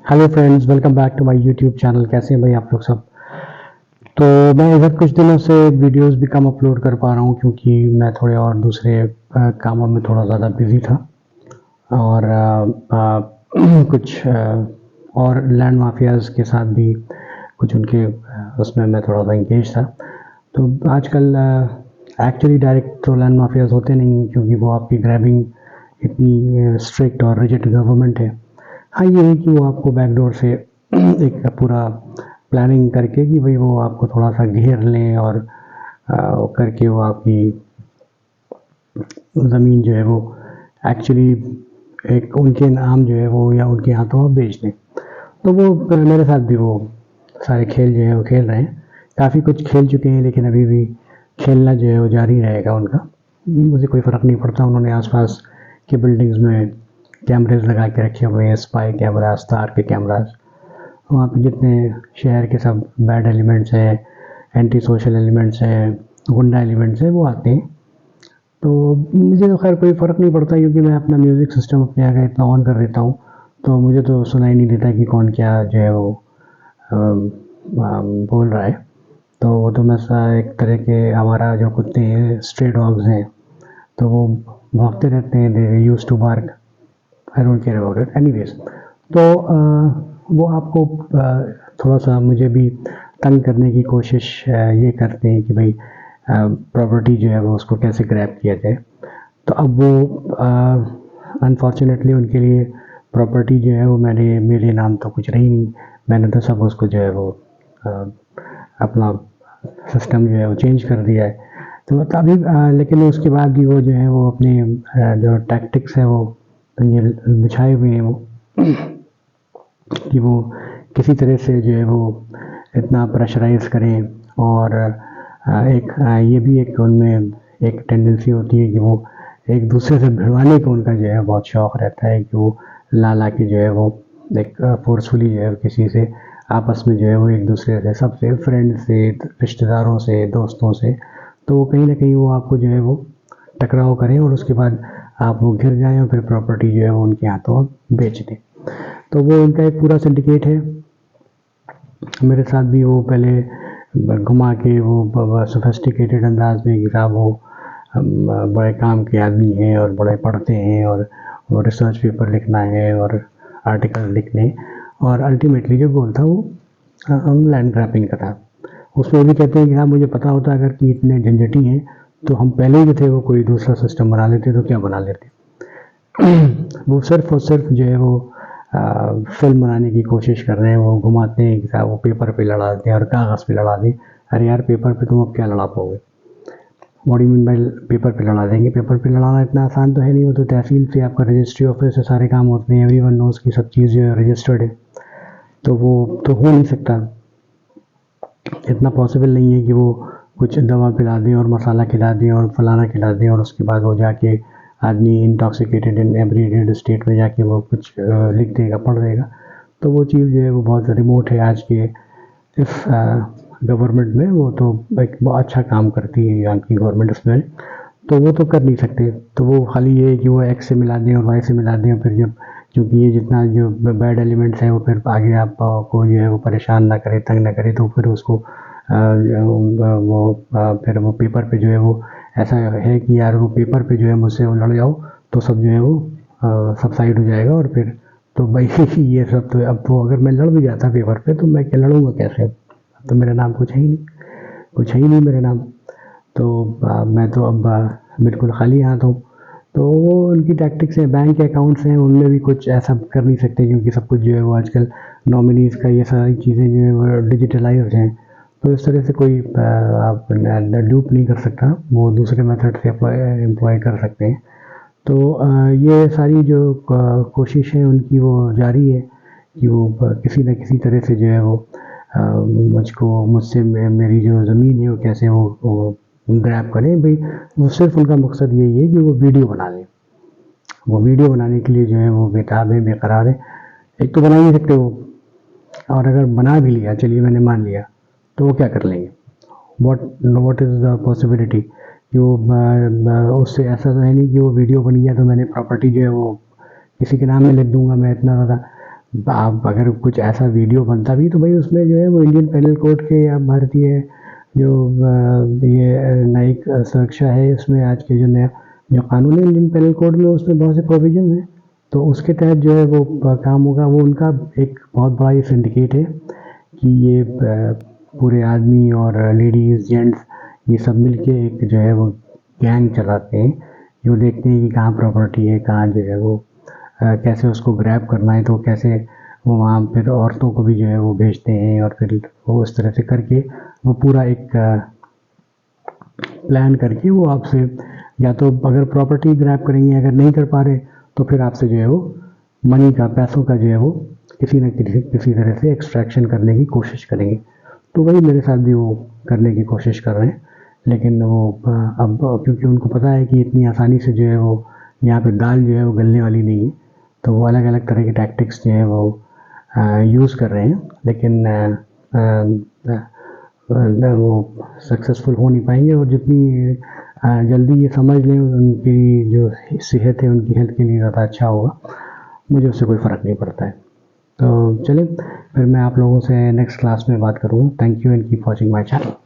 Hello friends, welcome back to my YouTube channel. कैसे हैं भाई आप लोग सब। तो मैं इधर कुछ दिनों से वीडियोस भी कम अपलोड कर पा रहा हूँ क्योंकि मैं थोड़े और दूसरे कामों में थोड़ा ज़्यादा बिजी था और कुछ और लैंड माफियाज़ के साथ भी कुछ उनके उसमें मैं थोड़ा सा इंगेज था। तो आजकल एक्चुअली डायरेक्ट तो लैंड माफियाज़ होते नहीं हैं क्योंकि वो आपकी ग्रैबिंग इतनी स्ट्रिक्ट और रिजिड गवर्नमेंट है। हाँ, ये है कि वो आपको बैकडोर से एक पूरा प्लानिंग करके कि भाई वो आपको थोड़ा-सा घेर लें और करके वो आपकी ज़मीन जो है वो एक्चुअली एक उनके नाम जो है वो या उनके हाथों में बेच दें। तो वो मेरे साथ भी वो सारे खेल जो है वो खेल रहे हैं। काफ़ी कुछ खेल चुके हैं लेकिन अभी भी खेलना जो है वो जारी रहेगा उनका। मुझे कोई फ़र्क नहीं पड़ता। उन्होंने आस-पास की बिल्डिंग्स में कैमरेज़ लगा के रखे हुए हैं, स्पाई कैमराज़, तार के कैमराज़। वहाँ पे जितने शहर के सब बैड एलिमेंट्स हैं, एंटी सोशल एलिमेंट्स हैं, गुंडा एलिमेंट्स हैं, वो आते हैं। तो मुझे तो खैर कोई फ़र्क नहीं पड़ता क्योंकि मैं अपना म्यूज़िक सिस्टम अपने यहाँ का इतना ऑन कर देता हूँ, तो मुझे तो सुनाई नहीं देता कि कौन क्या जो है वो बोल रहा है। तो वो तो मैं एक तरह के हमारा जो कुत्ते हैं, स्ट्रे डॉग्स हैं, तो वो भागते रहते हैं। They used to bark, I don't care about it anyways. तो वो आपको थोड़ा-सा मुझे भी तंग करने की कोशिश ये करते हैं कि भाई प्रॉपर्टी जो है वो उसको कैसे ग्रैब किया जाए। तो अब वो अनफॉर्चुनेटली उनके लिए प्रॉपर्टी जो है वो मेरे नाम तो कुछ रही नहीं। मैंने तो सब उसको जो है वो अ, अपना सिस्टम जो है वो चेंज कर दिया है। तो तभी लेकिन उसके बाद भी वो जो है वो अपने जो टैक्टिक्स है वो ये बिछाए हुए हैं वो कि वो किसी तरह से जो है वो इतना प्रेशराइज़ करें। और ये भी एक उनमें एक टेंडेंसी होती है कि वो एक दूसरे से भिड़वाने का उनका जो है बहुत शौक़ रहता है कि वो ला के जो है वो एक फ़ोर्सफुली जो है किसी से आपस में जो है वो एक दूसरे से सबसे फ्रेंड से, रिश्तेदारों से, दोस्तों से, तो कहीं न कहीं वो आपको जो है वो टकराव करें और उसके बाद आप वो घिर जाएँ और फिर प्रॉपर्टी जो है वो उनके हाथों आप बेच दें। तो वो उनका एक पूरा सिंडिकेट है। मेरे साथ भी वो पहले घुमा के वो सोफिस्टिकेटेड अंदाज में कि साहब वो बड़े काम के आदमी हैं और बड़े पढ़ते हैं और वो रिसर्च पेपर लिखना है और आर्टिकल लिखने, और अल्टीमेटली जो गोल था वो लैंड ग्रैबिंग का था। उसमें भी कहते हैं कि हाँ, मुझे पता होता अगर कि इतने झंझटी हैं तो हम पहले ही जो थे वो कोई दूसरा सिस्टम बना लेते, तो क्या बना लेते। वो सिर्फ और सिर्फ जो है वो फिल्म बनाने की कोशिश कर रहे हैं। वो घुमाते हैं कि साहब वो पेपर पे लड़ा दें और कागज़ पे लड़ा दें। अरे यार, पेपर पे तुम अब क्या लड़ा पाओगे। What do you mean by paper पे लड़ा देंगे। पेपर पे लड़ाना इतना आसान तो है नहीं। वो तो तहसील से आपका रजिस्ट्री ऑफिस से सारे काम होते हैं। एवरीवन नोज़ कि सब चीज़ जो है रजिस्टर्ड है, तो वो तो हो नहीं सकता। इतना पॉसिबल नहीं है कि वो कुछ दवा पिला दें और मसाला खिला दें और फलाना खिला दें और उसके बाद वो जाके आदमी इंटॉक्सिकेटेड इन एब्रीडेड स्टेट में जाके वो कुछ लिख देगा, पढ़ देगा। तो वो चीज़ जो है वो बहुत रिमोट है आज के इस गवर्नमेंट में। वो तो एक बहुत अच्छा काम करती है यहाँ की गवर्नमेंट उसमें, तो वो तो कर नहीं सकते। तो वो खाली ये है कि वो एक्स से मिला दें और वाई से मिला दें और फिर जब क्योंकि ये जितना जो बैड एलिमेंट्स हैं वो फिर आगे आपको जो है वो परेशान ना करे, तंग ना करे, तो फिर उसको फिर वो पेपर पे जो है वो ऐसा है कि यार वो पेपर पे जो है मुझसे वो लड़ जाओ तो सब जो है वो सबसाइड हो जाएगा। और फिर तो भाई ये सब तो अब तो अगर मैं लड़ भी जाता पेपर पे तो मैं क्या लड़ूंगा कैसे। अब तो मेरा नाम कुछ है ही नहीं, कुछ है ही नहीं मेरे नाम। तो मैं तो अब बिल्कुल खाली हाथ हूँ। तो वो उनकी टैक्टिक्स है। बैंक के अकाउंट्स हैं उनमें भी कुछ ऐसा कर नहीं सकते क्योंकि सब कुछ जो है वो आजकल नॉमिनीज़ का ये सारी चीज़ें जो है वो डिजिटलाइज्ड हैं। तो इस तरह से कोई आप ड्यूप नहीं कर सकता। वो दूसरे मेथड से एम्प्लॉय कर सकते हैं। तो ये सारी जो कोशिश है उनकी वो जारी है कि वो किसी न किसी तरह से जो है वो मुझसे मेरी जो ज़मीन है वो कैसे वो ग्रैब करें भाई। वो सिर्फ उनका मकसद यही है कि वो वीडियो बना लें। वो वीडियो बनाने के लिए जो है वो बेताब है, बेकरार है। एक तो बना ही नहीं सकते वो, और अगर बना भी लिया, चलिए मैंने मान लिया, तो वो क्या कर लेंगे। व्हाट इज़ द पॉसिबिलिटी कि वो उससे ऐसा तो है नहीं कि वो वीडियो बन गया तो मैंने प्रॉपर्टी जो है वो किसी के नाम में लिख दूंगा मैं इतना ज़्यादा। आप अगर कुछ ऐसा वीडियो बनता भी तो भाई उसमें जो है वो इंडियन पेनल कोड के या भारतीय जो ये न्यायिक सुरक्षा है, इसमें आज के जो नया जो कानून है इंडियन पेनल कोड में, उसमें बहुत से प्रोविजन हैं, तो उसके तहत जो है वो काम होगा। वो उनका एक बहुत बड़ा ये सिंडिकेट है कि ये पूरे आदमी और लेडीज़ जेंट्स ये सब मिलके एक जो है वो गैंग चलाते हैं, जो देखते हैं कि कहाँ प्रॉपर्टी है, कहाँ जो है वो कैसे उसको ग्रैब करना है, तो कैसे वो वहाँ फिर औरतों को भी जो है वो भेजते हैं, और फिर वो उस तरह से करके वो पूरा एक प्लान करके वो आपसे या तो अगर प्रॉपर्टी ग्रैब करेंगे, अगर नहीं कर पा रहे तो फिर आपसे जो है वो मनी का, पैसों का जो है वो किसी न किसी तरह से एक्सट्रैक्शन करने की कोशिश करेंगे। तो वही मेरे साथ भी वो करने की कोशिश कर रहे हैं, लेकिन वो अब क्योंकि उनको पता है कि इतनी आसानी से जो है वो यहाँ पे दाल जो है वो गलने वाली नहीं है, तो वो अलग अलग तरह के टैक्टिक्स जो है वो यूज़ कर रहे हैं, लेकिन वो सक्सेसफुल हो नहीं पाएंगे। और जितनी जल्दी ये समझ लें उनकी जो सेहत है, उनकी हेल्थ के लिए ज़्यादा अच्छा होगा, मुझे उससे कोई फ़र्क नहीं पड़ता है। तो चलिए फिर मैं आप लोगों से नेक्स्ट क्लास में बात करूँगा। Thank you and keep watching my channel.